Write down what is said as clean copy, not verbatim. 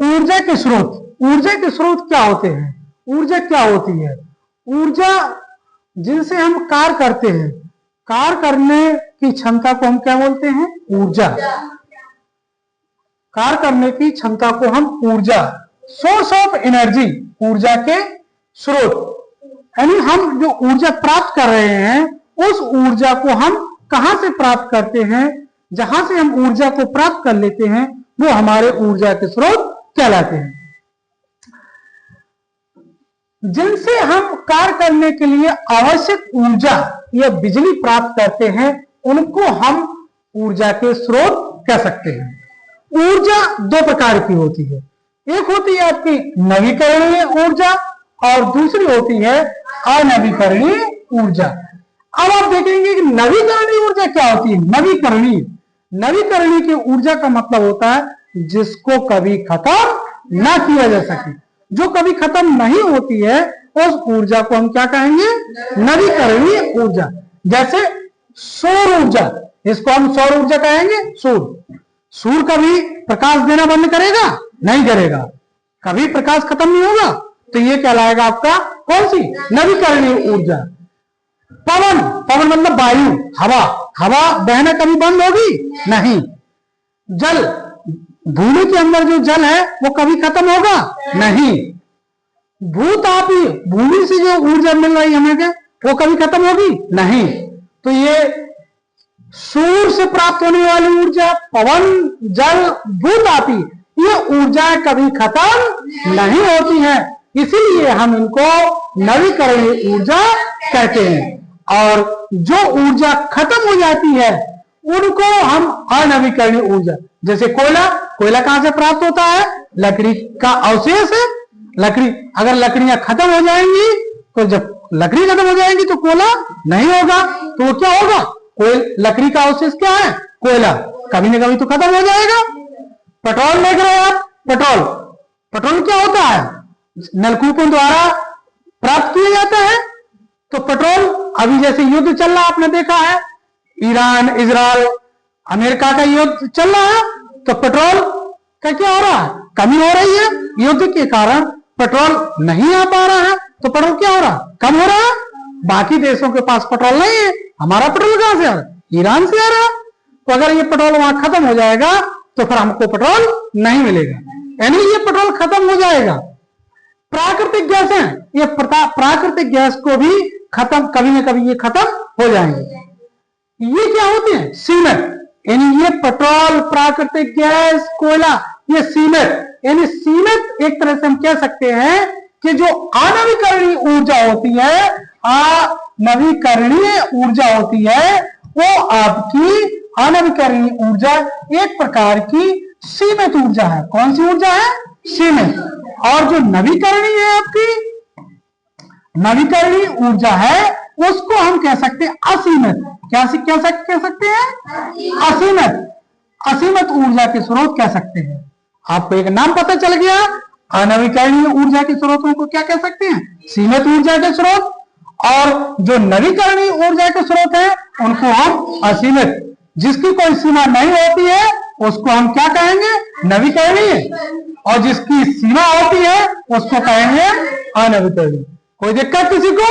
ऊर्जा के स्रोत, ऊर्जा के स्रोत क्या होते हैं? ऊर्जा क्या होती है? ऊर्जा जिनसे हम कार्य करते हैं, कार्य करने की क्षमता को हम क्या बोलते हैं? ऊर्जा। कार्य करने की क्षमता को हम ऊर्जा, सोर्स ऑफ एनर्जी, ऊर्जा के स्रोत, यानी हम जो ऊर्जा प्राप्त कर रहे हैं उस ऊर्जा को हम कहां से प्राप्त करते हैं? जहां से हम ऊर्जा को प्राप्त कर लेते हैं वो हमारे ऊर्जा के स्रोत कहलाते हैं। जिनसे हम कार्य करने के लिए आवश्यक ऊर्जा या बिजली प्राप्त करते हैं उनको हम ऊर्जा के स्रोत कह सकते हैं। ऊर्जा दो प्रकार की होती है, एक होती है आपकी नवीकरणीय ऊर्जा और दूसरी होती है अनवीकरणीय ऊर्जा। अब आप देखेंगे कि नवीकरणीय ऊर्जा क्या होती है? नवीकरणीय, नवीकरणीय की ऊर्जा का मतलब होता है जिसको कभी खत्म ना किया जा सके, जो कभी खत्म नहीं होती है उस ऊर्जा को हम क्या कहेंगे? नवीकरणीय ऊर्जा। जैसे सौर ऊर्जा, इसको हम सौर ऊर्जा कहेंगे। सूर्य कभी प्रकाश देना बंद करेगा? नहीं करेगा। कभी प्रकाश खत्म नहीं होगा, तो ये कहलाएगा आपका कौन सी? नवीकरणीय ऊर्जा। पवन, पवन मतलब वायु, हवा, हवा बहना कभी बंद होगी? नहीं। जल, भूमि के अंदर जो जल है वो कभी खत्म होगा? नहीं। भूतापी, भूमि से जो ऊर्जा मिल रही है हमें वो कभी खत्म होगी? नहीं। तो ये सूर्य से प्राप्त होने वाली ऊर्जा, पवन, जल, भूतापी, ये ऊर्जा कभी खत्म नहीं होती है, इसीलिए हम इनको नवीकरणीय ऊर्जा कहते हैं। और जो ऊर्जा खत्म हो जाती है उनको हम अनवीकरणीय ऊर्जा, जैसे कोयला, कोयला कहां से प्राप्त होता है? लकड़ी का अवशेष है। लकड़ी, अगर लकड़ियां खत्म हो जाएंगी तो जब लकड़ी खत्म हो जाएंगी तो कोयला नहीं होगा, तो वो क्या होगा? लकड़ी का अवशेष क्या है? कोयला। कभी ना कभी तो खत्म हो जाएगा। पेट्रोल देख रहे हैं आप, पेट्रोल, पेट्रोल क्या होता है? नलकूपों द्वारा प्राप्त किया जाता है। तो पेट्रोल, अभी जैसे युद्ध चल रहा आपने देखा है, ईरान, इजराइल, अमेरिका का युद्ध चल रहा है, तो पेट्रोल का क्या हो रहा है? कमी हो रही है। युद्ध के कारण पेट्रोल नहीं आ पा रहा है, तो पेट्रोल क्या हो रहा है? कम हो रहा है। बाकी देशों के पास पेट्रोल नहीं है, हमारा पेट्रोल कहां से आ रहा है? ईरान से आ रहा है। तो अगर ये पेट्रोल वहां खत्म हो जाएगा तो फिर हमको पेट्रोल नहीं मिलेगा, यानी ये पेट्रोल खत्म हो जाएगा। प्राकृतिक गैस है, ये प्राकृतिक गैस को भी खत्म, कभी ना कभी ये खत्म हो जाएंगे। ये क्या होते हैं? सीमेंट, यानी ये पेट्रोल, प्राकृतिक गैस, कोयला, ये सीमेंट, यानी सीमेंट एक तरह से हम कह सकते हैं कि जो अनवीकरणीय ऊर्जा होती है, अनवीकरणीय ऊर्जा होती है, वो आपकी अनवीकरणीय ऊर्जा एक प्रकार की सीमित ऊर्जा है। कौन सी ऊर्जा है? सीमित। और जो नवीकरणीय है आपकी, नवीकरणीय ऊर्जा है, उसको हम कह सकते हैं असीमित। क्या कह सकते हैं? असीमित। असीमित ऊर्जा के स्रोत कह सकते हैं। आपको एक नाम पता चल गया। अनवीकरणीय ऊर्जा के स्रोतों को क्या कह सकते हैं? सीमित ऊर्जा के स्रोत। और जो नवीकरणीय ऊर्जा के स्रोत है उनको हम असीमित, जिसकी कोई सीमा नहीं होती है उसको हम क्या कहेंगे? नवीकरणीय। और जिसकी सीमा होती है उसको कहेंगे अनवीकरणीय। कोई दिक्कत किसी को?